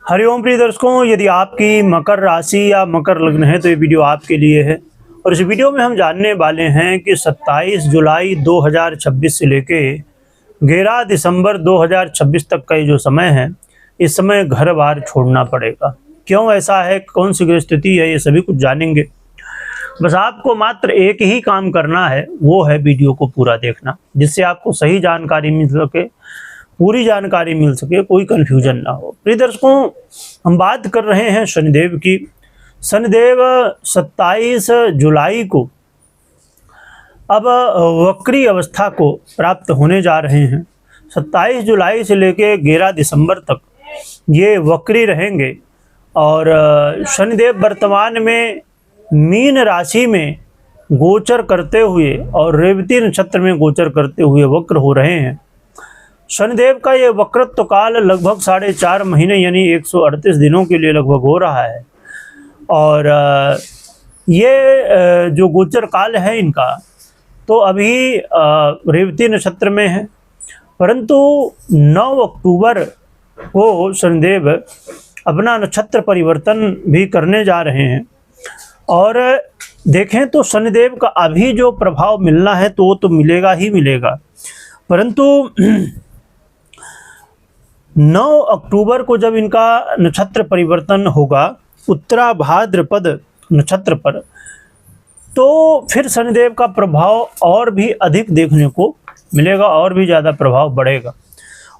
हरिओम प्रिय दर्शकों, यदि आपकी मकर राशि या मकर लग्न है तो ये वीडियो आपके लिए है। और इस वीडियो में हम जानने वाले हैं कि 27 जुलाई 2026 से लेके 11 दिसंबर 2026 तक का ये जो समय है, इस समय घर बार छोड़ना पड़ेगा। क्यों ऐसा है, कौन सी ग्रह स्थिति है, ये सभी कुछ जानेंगे। बस आपको मात्र एक ही काम करना है, वो है वीडियो को पूरा देखना, जिससे आपको सही जानकारी मिल सके, पूरी जानकारी मिल सके, कोई कंफ्यूजन ना हो। प्रिय दर्शकों, हम बात कर रहे हैं शनिदेव की। शनिदेव 27 जुलाई को अब वक्री अवस्था को प्राप्त होने जा रहे हैं। 27 जुलाई से लेके 11 दिसंबर तक ये वक्री रहेंगे। और शनिदेव वर्तमान में मीन राशि में गोचर करते हुए और रेवती नक्षत्र में गोचर करते हुए वक्र हो रहे हैं। शनिदेव का ये वक्रत्व काल लगभग 4.5 महीने यानी 138 दिनों के लिए लगभग हो रहा है। और ये जो गोचर काल है इनका, तो अभी रेवती नक्षत्र में है, परंतु 9 अक्टूबर को शनिदेव अपना नक्षत्र परिवर्तन भी करने जा रहे हैं। और देखें तो शनिदेव का अभी जो प्रभाव मिलना है तो वो तो मिलेगा ही मिलेगा, परंतु 9 अक्टूबर को जब इनका नक्षत्र परिवर्तन होगा उत्तरा भाद्रपद नक्षत्र पर, तो फिर शनिदेव का प्रभाव और भी अधिक देखने को मिलेगा, और भी ज़्यादा प्रभाव बढ़ेगा।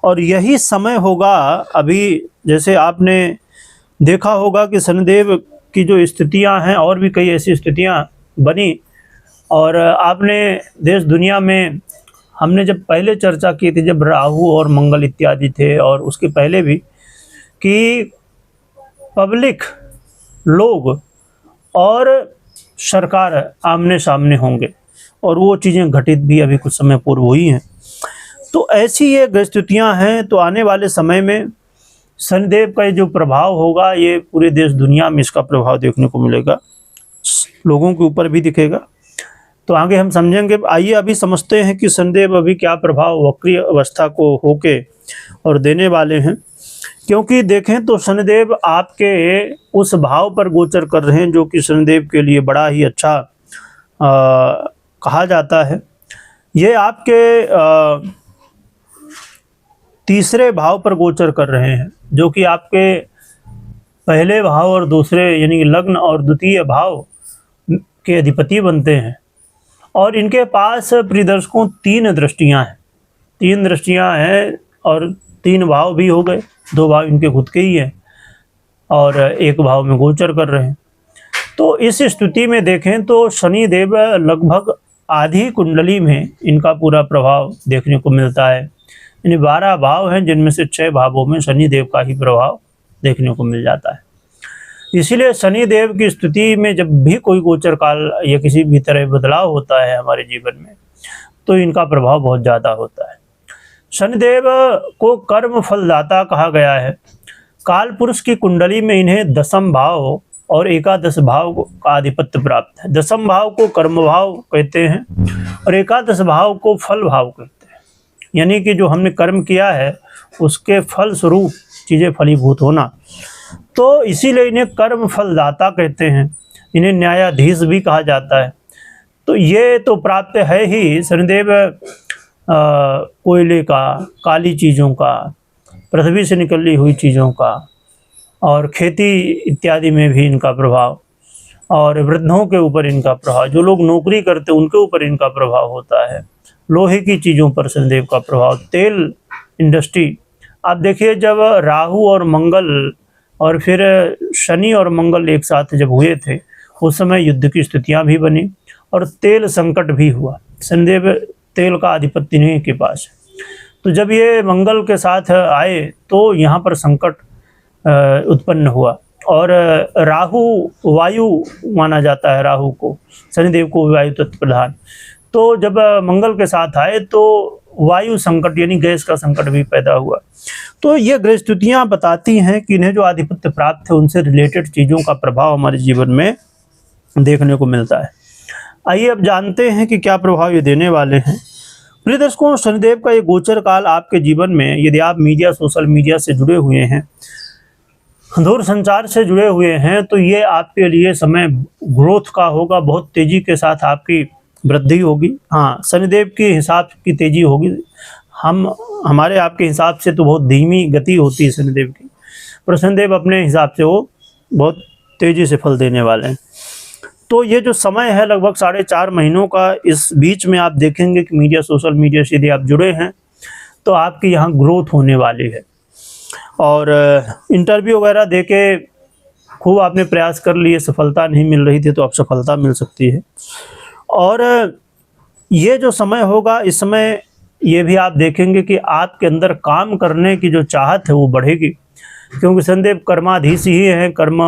और यही समय होगा, अभी जैसे आपने देखा होगा कि शनिदेव की जो स्थितियां हैं, और भी कई ऐसी स्थितियां बनी। और आपने देश दुनिया में, हमने जब पहले चर्चा की थी, जब राहु और मंगल इत्यादि थे, और उसके पहले भी, कि पब्लिक लोग और सरकार आमने सामने होंगे, और वो चीज़ें घटित भी अभी कुछ समय पूर्व हुई हैं। तो ऐसी ये ग्रहस्थितियाँ हैं। तो आने वाले समय में शनिदेव का ये जो प्रभाव होगा, ये पूरे देश दुनिया में इसका प्रभाव देखने को मिलेगा, लोगों के ऊपर भी दिखेगा। तो आगे हम समझेंगे। आइए अभी समझते हैं कि शनिदेव अभी क्या प्रभाव वक्री अवस्था को होके और देने वाले हैं। क्योंकि देखें तो शनिदेव आपके उस भाव पर गोचर कर रहे हैं जो कि शनिदेव के लिए बड़ा ही अच्छा कहा जाता है। ये आपके तीसरे भाव पर गोचर कर रहे हैं, जो कि आपके पहले भाव और दूसरे यानी लग्न और द्वितीय भाव के अधिपति बनते हैं। और इनके पास प्रिय दर्शकों 3 दृष्टियां हैं। 3 दृष्टियां हैं और 3 भाव भी हो गए, 2 भाव इनके खुद के ही हैं और 1 भाव में गोचर कर रहे हैं। तो इस स्थिति में देखें तो शनिदेव लगभग आधी कुंडली में इनका पूरा प्रभाव देखने को मिलता है। यानी 12 भाव हैं, जिनमें से 6 भावों में शनिदेव का ही प्रभाव देखने को मिल जाता है। इसीलिए शनिदेव की स्थिति में जब भी कोई गोचर काल या किसी भी तरह बदलाव होता है हमारे जीवन में, तो इनका प्रभाव बहुत ज़्यादा होता है। शनिदेव को कर्म फलदाता कहा गया है। काल पुरुष की कुंडली में इन्हें 10म भाव और एकादश भाव का आधिपत्य प्राप्त है। 10म भाव को कर्म भाव कहते हैं और एकादश भाव को फल भाव कहते हैं। यानी कि जो हमने कर्म किया है उसके फल स्वरूप चीज़ें फलीभूत होना। तो इसीलिए इन्हें कर्म फलदाता कहते हैं। इन्हें न्यायाधीश भी कहा जाता है। तो ये तो प्राप्त है ही। शनिदेव कोयले का, काली चीज़ों का, पृथ्वी से निकली हुई चीज़ों का, और खेती इत्यादि में भी इनका प्रभाव, और वृद्धों के ऊपर इनका प्रभाव, जो लोग नौकरी करते उनके ऊपर इनका प्रभाव होता है। लोहे की चीज़ों पर शनिदेव का प्रभाव, तेल इंडस्ट्री। आप देखिए, जब राहु और मंगल और फिर शनि और मंगल एक साथ जब हुए थे, उस समय युद्ध की स्थितियां भी बनी और तेल संकट भी हुआ। शनिदेव तेल का आधिपत्य नहीं के पास है। तो जब ये मंगल के साथ आए तो यहाँ पर संकट उत्पन्न हुआ। और राहु वायु माना जाता है, राहु को, शनिदेव को वायु तत्व प्रधान। तो जब मंगल के साथ आए तो वायु संकट यानी गैस का संकट भी पैदा हुआ। तो ये ग्रहस्थितियाँ बताती हैं कि इन्हें जो आधिपत्य प्राप्त है उनसे रिलेटेड चीज़ों का प्रभाव हमारे जीवन में देखने को मिलता है। आइए अब जानते हैं कि क्या प्रभाव ये देने वाले हैं। प्रिय दर्शकों, शनिदेव का ये गोचर काल आपके जीवन में, यदि आप मीडिया, सोशल मीडिया से जुड़े हुए हैं, दूर संचार से जुड़े हुए हैं तो ये आपके लिए समय ग्रोथ का होगा, बहुत तेज़ी के साथ आपकी वृद्धि होगी। हाँ, शनिदेव के हिसाब की तेज़ी होगी, हमारे आपके हिसाब से तो बहुत धीमी गति होती है शनिदेव की, पर शनिदेव अपने हिसाब से वो बहुत तेज़ी से फल देने वाले हैं। तो ये जो समय है लगभग 4.5 महीनों का, इस बीच में आप देखेंगे कि मीडिया, सोशल मीडिया से यदि आप जुड़े हैं तो आपकी यहाँ ग्रोथ होने वाली है। और इंटरव्यू वगैरह देके खूब आपने प्रयास कर लिए, सफलता नहीं मिल रही थी तो अब सफलता मिल सकती है। और ये जो समय होगा, इस समय ये भी आप देखेंगे कि आपके अंदर काम करने की जो चाहत है वो बढ़ेगी, क्योंकि शनिदेव कर्माधीश ही हैं, कर्म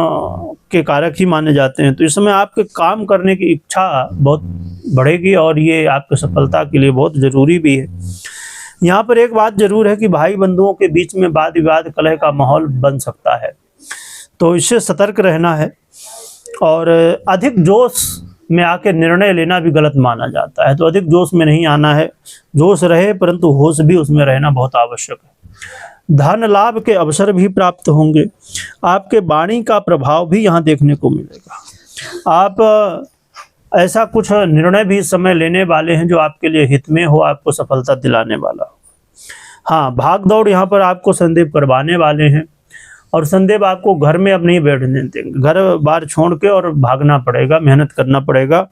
के कारक ही माने जाते हैं। तो इस समय आपके काम करने की इच्छा बहुत बढ़ेगी और ये आपकी सफलता के लिए बहुत ज़रूरी भी है। यहाँ पर एक बात ज़रूर है कि भाई बंधुओं के बीच में वाद विवाद, कलह का माहौल बन सकता है, तो इससे सतर्क रहना है। और अधिक जोश में आके निर्णय लेना भी गलत माना जाता है, तो अधिक जोश में नहीं आना है। जोश रहे परंतु होश भी उसमें रहना बहुत आवश्यक है। धन लाभ के अवसर भी प्राप्त होंगे, आपके वाणी का प्रभाव भी यहाँ देखने को मिलेगा। आप ऐसा कुछ निर्णय भी इस समय लेने वाले हैं जो आपके लिए हित में हो, आपको सफलता दिलाने वाला हो। हाँ, भाग दौड़ यहाँ पर आपको शनिदेव करवाने वाले हैं और शनिदेव आपको घर में अब नहीं बैठने देंगे, घर बार छोड़ के और भागना पड़ेगा, मेहनत करना पड़ेगा,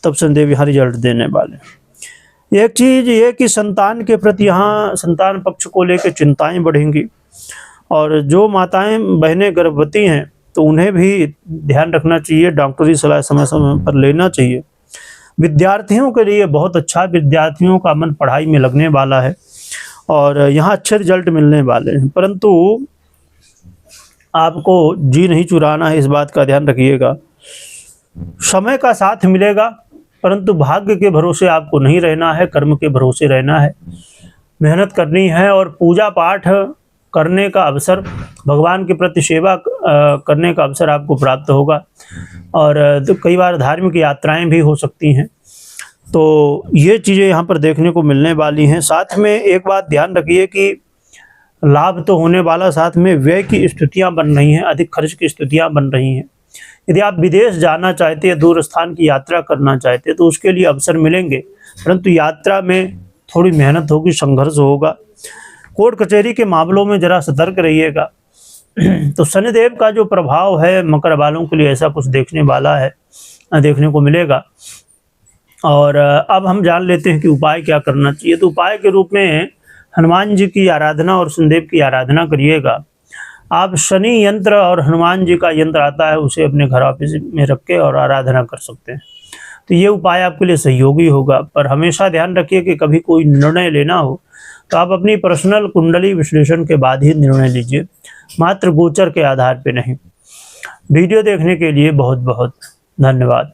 तब शनिदेव यहाँ रिजल्ट देने वाले हैं। एक चीज़ ये कि संतान के प्रति यहाँ संतान पक्ष को लेकर चिंताएं बढ़ेंगी, और जो माताएं बहनें गर्भवती हैं तो उन्हें भी ध्यान रखना चाहिए, डॉक्टरी सलाह समय समय पर लेना चाहिए। विद्यार्थियों के लिए बहुत अच्छा, विद्यार्थियों का मन पढ़ाई में लगने वाला है और यहाँ अच्छे रिजल्ट मिलने वाले हैं, परंतु आपको जी नहीं चुराना है, इस बात का ध्यान रखिएगा। समय का साथ मिलेगा परंतु भाग्य के भरोसे आपको नहीं रहना है, कर्म के भरोसे रहना है, मेहनत करनी है और पूजा पाठ करने का अवसर, भगवान के प्रति सेवा करने का अवसर आपको प्राप्त होगा। और तो कई बार धार्मिक यात्राएं भी हो सकती हैं, तो ये चीज़ें यहाँ पर देखने को मिलने वाली हैं। साथ में एक बात ध्यान रखिए कि लाभ तो होने वाला, साथ में व्यय की स्थितियाँ बन रही हैं, अधिक खर्च की स्थितियाँ बन रही हैं। यदि आप विदेश जाना चाहते हैं, दूर स्थान की यात्रा करना चाहते हैं तो उसके लिए अवसर मिलेंगे, परंतु यात्रा में थोड़ी मेहनत होगी, संघर्ष होगा। कोर्ट कचहरी के मामलों में ज़रा सतर्क रहिएगा। तो शनिदेव का जो प्रभाव है मकर वालों के लिए ऐसा कुछ देखने वाला है, देखने को मिलेगा। और अब हम जान लेते हैं कि उपाय क्या करना चाहिए। तो उपाय के रूप में हनुमान जी की आराधना और शनिदेव की आराधना करिएगा। आप शनि यंत्र और हनुमान जी का यंत्र आता है, उसे अपने घर ऑफिस में रख के और आराधना कर सकते हैं, तो ये उपाय आपके लिए सहयोगी होगा। पर हमेशा ध्यान रखिए कि कभी कोई निर्णय लेना हो तो आप अपनी पर्सनल कुंडली विश्लेषण के बाद ही निर्णय लीजिए, मात्र गोचर के आधार पर नहीं। वीडियो देखने के लिए बहुत बहुत धन्यवाद।